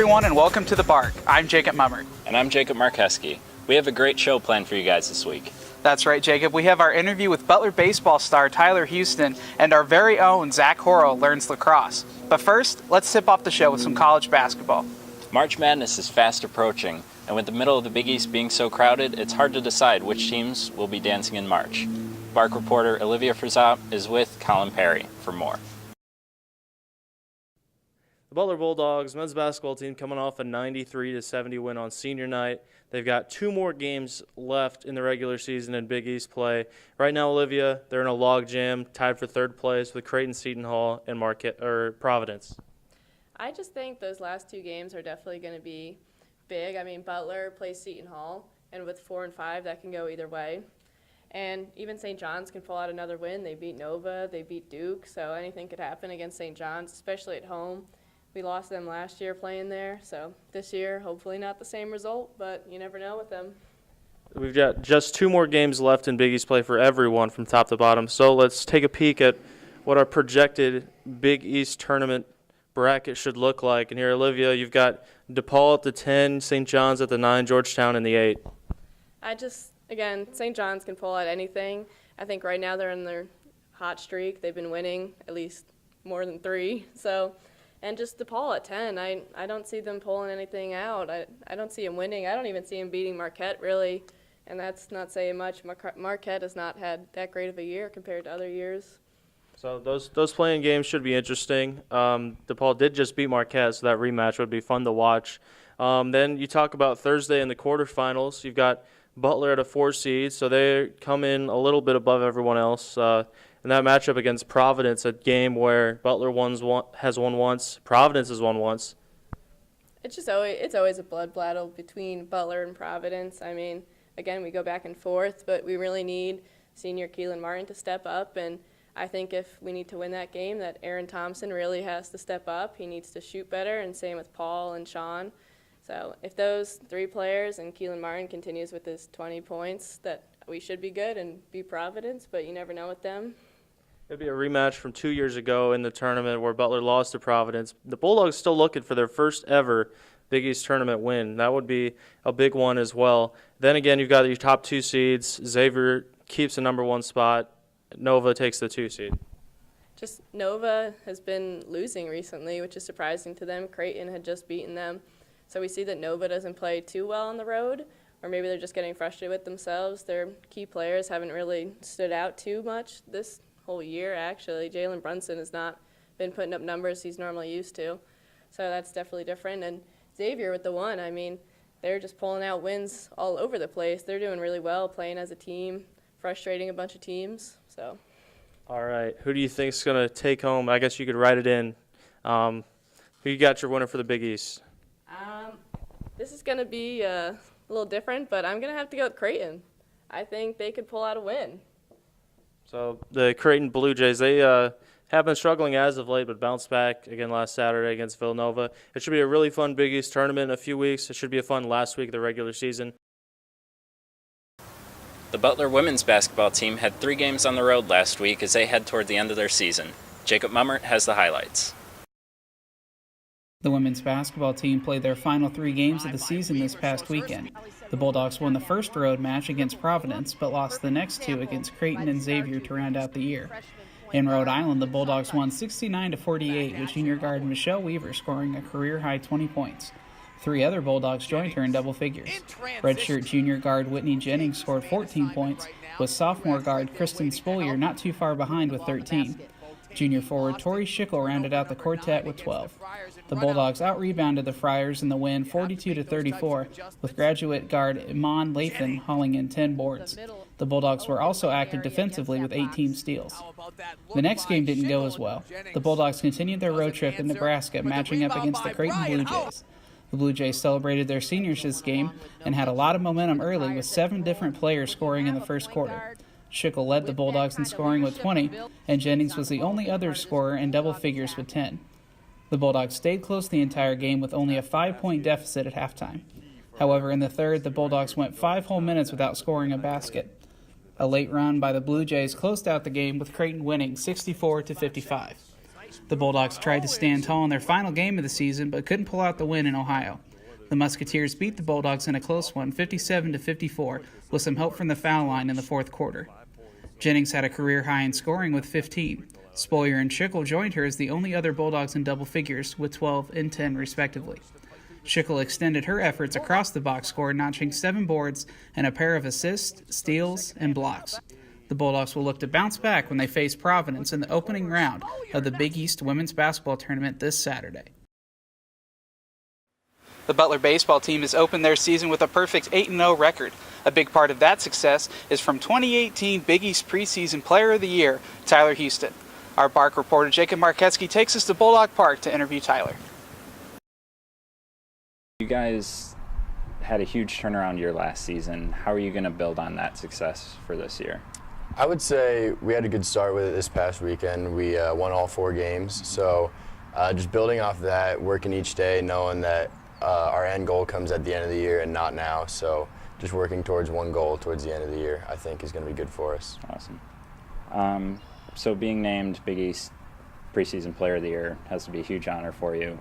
everyone, and welcome to The Bark. I'm Jacob Mummert. And I'm Jacob Markeski. We have a great show planned for you guys this week. That's right, Jacob. We have our interview with Butler baseball star Tyler Houston, and our very own Zach Horo learns lacrosse. But first, let's tip off the show with some college basketball. March Madness is fast approaching, and with the middle of the Big East being so crowded, it's hard to decide which teams will be dancing in March. Bark reporter Olivia Frizop is with Colin Perry for more. The Butler Bulldogs men's basketball team coming off a 93-70 win on senior night. They've got 2 more games left in the regular season in Big East play. Right now, Olivia, they're in a log jam, tied for 3rd place with Creighton Seton Hall and Providence. I just think those last 2 games are definitely going to be big. I mean, Butler plays Seton Hall, and with 4 and 5, that can go either way. And even St. John's can pull out another win. They beat Nova, they beat Duke, so anything could happen against St. John's, especially at home. We lost them last year playing there, so this year, hopefully not the same result, but you never know with them. We've got just 2 more games left in Big East play for everyone from top to bottom. So let's take a peek at what our projected Big East tournament bracket should look like. And here, Olivia, you've got DePaul at the 10, St. John's at the 9, Georgetown in the 8. Again, St. John's can pull out anything. I think right now they're in their hot streak. They've been winning at least more than 3, so. And just DePaul at 10, I don't see them pulling anything out. I don't see them winning. I don't even see them beating Marquette, really, and that's not saying much. Marquette has not had that great of a year compared to other years. So those playing games should be interesting. DePaul did just beat Marquette, so that rematch would be fun to watch. Then you talk about Thursday in the quarterfinals. You've got Butler at a 4 seed, so they come in a little bit above everyone else. In that matchup against Providence, a game where Butler has won once, Providence has won once. It's always a blood battle between Butler and Providence. I mean, again, we go back and forth, but we really need senior Keelan Martin to step up, and I think if we need to win that game, that Aaron Thompson really has to step up. He needs to shoot better, and same with Paul and Sean. So if those 3 players and Keelan Martin continues with his 20 points, that we should be good and beat Providence, but you never know with them. It'd be a rematch from 2 years ago in the tournament where Butler lost to Providence. The Bulldogs still looking for their first ever Big East tournament win. That would be a big one as well. Then again, you've got your top 2 seeds. Xavier keeps the number 1 spot. Nova takes the 2 seed. Just Nova has been losing recently, which is surprising to them. Creighton had just beaten them. So we see that Nova doesn't play too well on the road, or maybe they're just getting frustrated with themselves. Their key players haven't really stood out too much this whole year, actually. Jalen Brunson has not been putting up numbers he's normally used to. So that's definitely different. And Xavier with the 1, I mean, they're just pulling out wins all over the place. They're doing really well playing as a team, frustrating a bunch of teams. So. All right. Who do you think is going to take home? I guess you could write it in. Who you got your winner for the Big East? This is going to be a little different, but I'm going to have to go with Creighton. I think they could pull out a win. So the Creighton Blue Jays, they have been struggling as of late, but bounced back again last Saturday against Villanova. It should be a really fun Big East tournament in a few weeks. It should be a fun last week of the regular season. The Butler women's basketball team had 3 games on the road last week as they head toward the end of their season. Jacob Mummert has the highlights. The women's basketball team played their final 3 games of the season this past weekend. The Bulldogs won the first road match against Providence, but lost the next 2 against Creighton and Xavier to round out the year. In Rhode Island, the Bulldogs won 69-48, with junior guard Michelle Weaver scoring a career-high 20 points. 3 other Bulldogs joined her in double figures. Redshirt junior guard Whitney Jennings scored 14 points, with sophomore guard Kristen Spolier not too far behind with 13. Junior forward Tori Schickel rounded out the quartet with 12. The Bulldogs out-rebounded the Friars in the win 42-34, with graduate guard Iman Lathan hauling in 10 boards. The Bulldogs were also active defensively with 18 steals. The next game didn't go as well. The Bulldogs continued their road trip in Nebraska, matching up against the Creighton Blue Jays. The Blue Jays celebrated their seniors this game and had a lot of momentum early, with 7 different players scoring in the first quarter. Schickel led the Bulldogs in scoring with 20, and Jennings was the only other scorer in double figures with 10. The Bulldogs stayed close the entire game with only a 5-point deficit at halftime. However, in the third, the Bulldogs went 5 whole minutes without scoring a basket. A late run by the Blue Jays closed out the game with Creighton winning 64-55. The Bulldogs tried to stand tall in their final game of the season, but couldn't pull out the win in Ohio. The Musketeers beat the Bulldogs in a close one, 57-54, with some help from the foul line in the fourth quarter. Jennings had a career high in scoring with 15. Spoyer and Schickel joined her as the only other Bulldogs in double figures, with 12 and 10 respectively. Schickel extended her efforts across the box score, notching 7 boards and a pair of assists, steals, and blocks. The Bulldogs will look to bounce back when they face Providence in the opening round of the Big East Women's Basketball Tournament this Saturday. The Butler baseball team has opened their season with a perfect 8-0 record. A big part of that success is from 2018 Big East Preseason Player of the Year, Tyler Houston. Our Bark reporter Jacob Marketsky takes us to Bulldog Park to interview Tyler. You guys had a huge turnaround year last season. How are you going to build on that success for this year? I would say we had a good start with it this past weekend. We won all 4 games. So just building off that, working each day, knowing that our end goal comes at the end of the year and not now. So just working towards one goal towards the end of the year, I think is going to be good for us. Awesome. So being named Big East Preseason Player of the Year has to be a huge honor for you.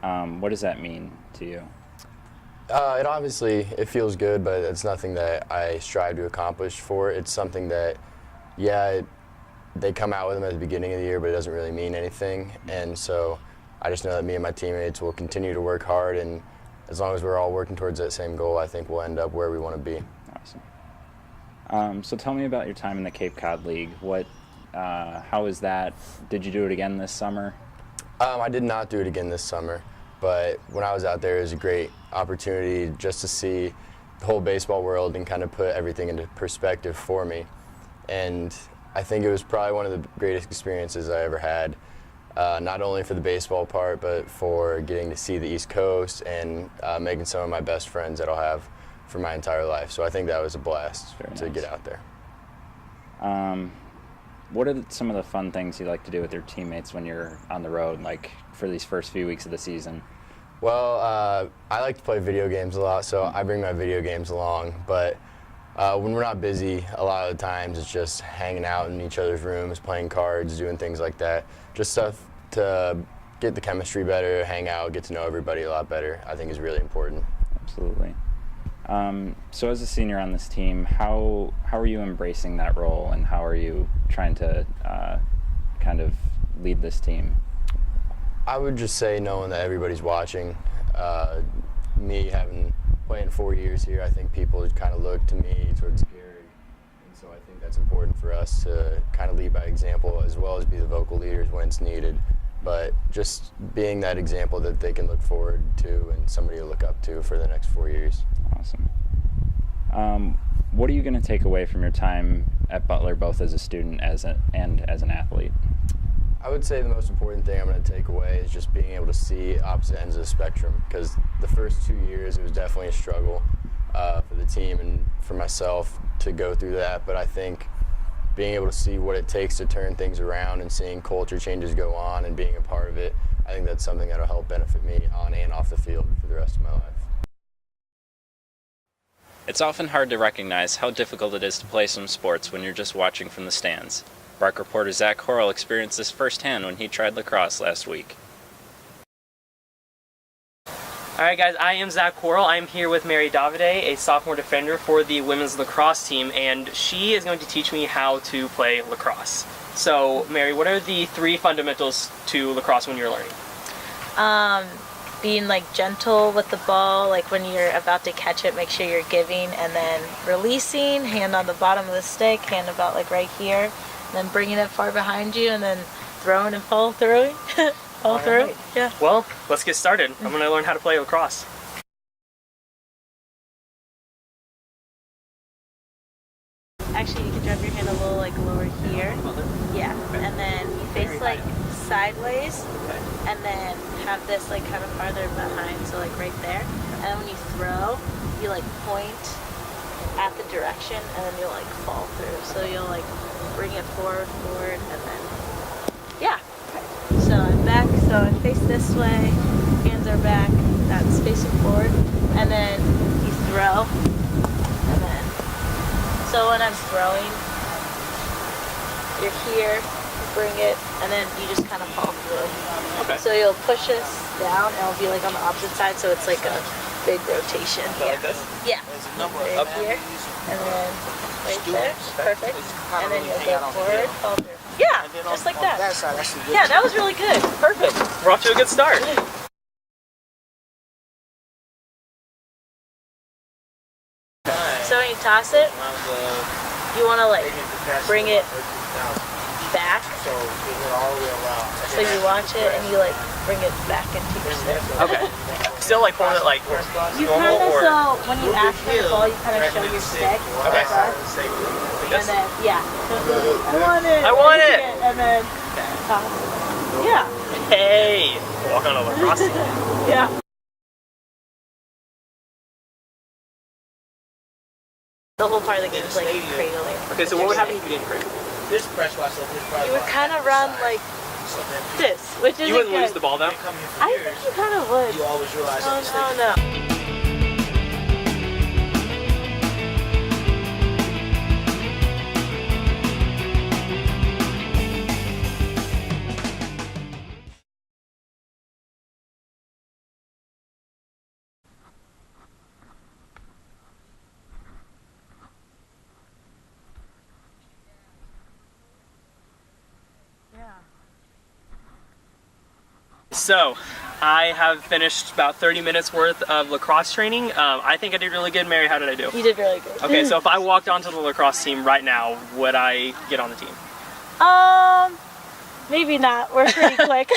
What does that mean to you? It obviously, it feels good, but it's nothing that I strive to accomplish for. It's something that, they come out with them at the beginning of the year, but it doesn't really mean anything. And so I just know that me and my teammates will continue to work hard, and as long as we're all working towards that same goal, I think we'll end up where we want to be. Awesome. So tell me about your time in the Cape Cod League. How was that? Did you do it again this summer? I did not do it again this summer, but when I was out there, it was a great opportunity just to see the whole baseball world and kind of put everything into perspective for me. And I think it was probably one of the greatest experiences I ever had, not only for the baseball part, but for getting to see the East Coast and making some of my best friends that I'll have for my entire life. So I think that was a blast to get out there. What are some of the fun things you like to do with your teammates when you're on the road, like for these first few weeks of the season? Well, I like to play video games a lot, so I bring my video games along. But when we're not busy, a lot of the times it's just hanging out in each other's rooms, playing cards, doing things like that. Just stuff to get the chemistry better, hang out, get to know everybody a lot better, I think is really important. Absolutely. So as a senior on this team, how are you embracing that role, and how are you trying to kind of lead this team? I would just say knowing that everybody's watching. Me playing 4 years here, I think people kind of look to me towards Gary, and so I think that's important for us to kind of lead by example as well as be the vocal leaders when it's needed. But just being that example that they can look forward to and somebody to look up to for the next 4 years. Awesome. What are you going to take away from your time at Butler, both as a student and as an athlete? I would say the most important thing I'm going to take away is just being able to see opposite ends of the spectrum, because the first 2 years it was definitely a struggle for the team and for myself to go through that. But I think being able to see what it takes to turn things around and seeing culture changes go on and being a part of it, I think that's something that will help benefit me on and off the field for the rest of my life. It's often hard to recognize how difficult it is to play some sports when you're just watching from the stands. Bark reporter Zach Horrell experienced this firsthand when he tried lacrosse last week. Alright guys, I am Zach Horrell. I'm here with Mary Davide, a sophomore defender for the women's lacrosse team, and she is going to teach me how to play lacrosse. So, Mary, what are the 3 fundamentals to lacrosse when you're learning? Being gentle with the ball, when you're about to catch it, make sure you're giving, and then releasing, hand on the bottom of the stick, hand about right here, and then bringing it far behind you, and then throwing and follow through. Follow through, yeah. Well, let's get started. I'm going to learn how to play lacrosse. Actually, you can drop your hand a little lower here. Yeah, and then you face sideways, and then have this kind of farther behind, so right there. And then when you throw, you point at the direction, and then you'll fall through. So you'll bring it forward, and then yeah. So I'm back. So I face this way. Hands are back. That's facing forward, and then you throw, and then. So when I'm throwing, you're here, bring it, and then you just kind of fall through. Okay. So you'll push this down, and it'll be like on the opposite side, so it's like a big rotation. So like this? Yeah. Right here, and then right there. Perfect. And then you'll go forward, fall through. Yeah, just like that. Yeah, that was really good. Perfect. We're off to a good start. So when you toss it, you want to like bring it back. So you watch it and you like bring it back into your stick. Okay. Still like holding it like You normal kind of, or? so when you ask for the ball, you kind of show your stick. Okay. And then, yeah. So I want it. I want it. And then toss. Yeah. Hey! Walk on a lacrosse team. Yeah. The whole part of the game is like cradling. Okay, so what would happen if you didn't cradle? You would kind of run like this, which is You wouldn't good. lose the ball though? I think you kind of would. You always realize no. So, I have finished about 30 minutes worth of lacrosse training. I think I did really good. Mary, how did I do? You did really good. Okay, so if I walked onto the lacrosse team right now, would I get on the team? Maybe not. We're pretty quick.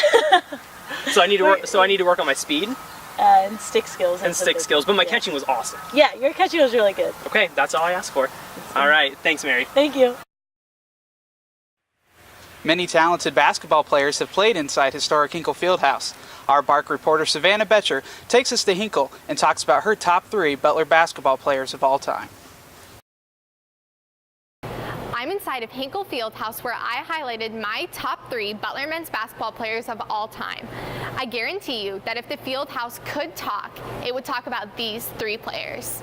So I need to work. So I need to work on my speed And stick skills. and stick skills. But my catching was awesome. Yeah, your catching was really good. Okay, that's all I asked for. All right, thanks, Mary. Thank you. Many talented basketball players have played inside historic Hinkle Fieldhouse. Our Bark reporter Savannah Betcher takes us to Hinkle and talks about her top 3 Butler basketball players of all time. I'm inside of Hinkle Fieldhouse where I highlighted my top 3 Butler men's basketball players of all time. I guarantee you that if the Fieldhouse could talk, it would talk about these 3 players.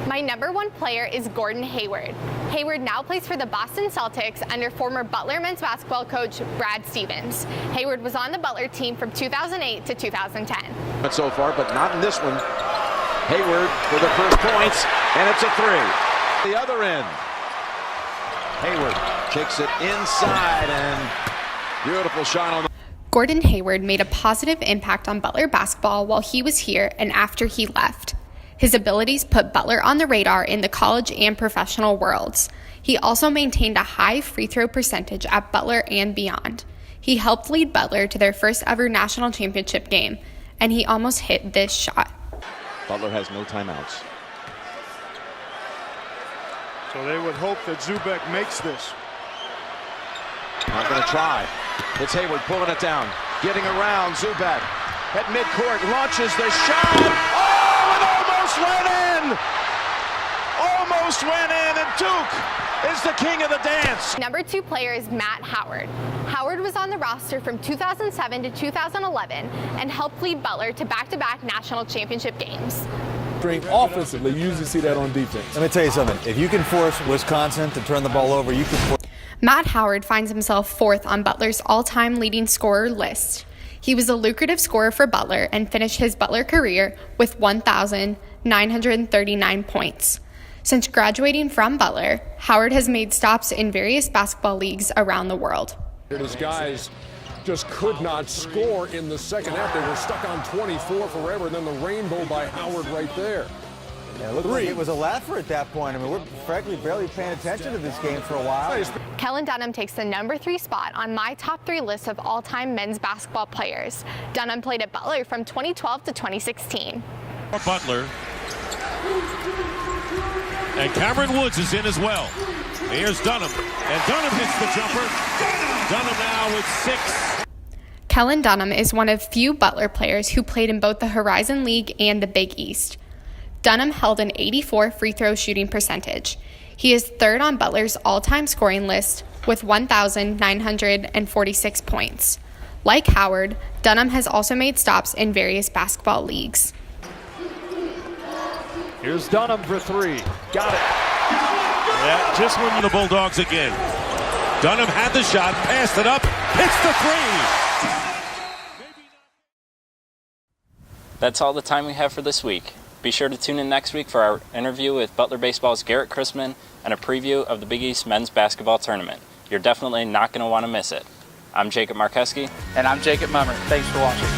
My number 1 player is Gordon Hayward. Hayward now plays for the Boston Celtics under former Butler men's basketball coach Brad Stevens. Hayward was on the Butler team from 2008 to 2010. So far, but not in this one. Hayward for the first points, and it's a 3. The other end. Hayward kicks it inside, and beautiful shot on the... Gordon Hayward made a positive impact on Butler basketball while he was here and after he left. His abilities put Butler on the radar in the college and professional worlds. He also maintained a high free throw percentage at Butler and beyond. He helped lead Butler to their first ever national championship game, and he almost hit this shot. Butler has no timeouts. So they would hope that Zubek makes this. Not going to try. It's Hayward pulling it down, getting around Zubek at midcourt, launches the shot. Oh, it almost went in! Almost went in, and Duke is the king of the dance. Number 2 player is Matt Howard. Howard was on the roster from 2007 to 2011 and helped lead Butler to back-to-back national championship games. Offensively, you usually see that on defense. Let me tell you something. If you can force Wisconsin to turn the ball over, you can force... Matt Howard finds himself 4th on Butler's all-time leading scorer list. He was a lucrative scorer for Butler and finished his Butler career with 1,939 points. Since graduating from Butler, Howard has made stops in various basketball leagues around the world. His guys just could not score in the second half. They were stuck on 24 forever, and then the rainbow by Howard right there. Yeah, it looked like it was a laugher at that point. I mean, we're frankly barely paying attention to this game for a while. Kellen Dunham takes the number 3 spot on my top 3 list of all-time men's basketball players. Dunham played at Butler from 2012 to 2016. Butler. And Cameron Woods is in as well. Here's Dunham. And Dunham hits the jumper. Dunham now with 6. Kellen Dunham is one of few Butler players who played in both the Horizon League and the Big East. Dunham held an 84 free throw shooting percentage. He is 3rd on Butler's all-time scoring list with 1,946 points. Like Howard, Dunham has also made stops in various basketball leagues. Here's Dunham for 3. Got it. Yeah, just when the Bulldogs again. Dunham had the shot, passed it up, hits the three. That's all the time we have for this week. Be sure to tune in next week for our interview with Butler Baseball's Garrett Chrisman and a preview of the Big East men's basketball tournament. You're definitely not going to want to miss it. I'm Jacob Markeski. And I'm Jacob Mummer. Thanks for watching.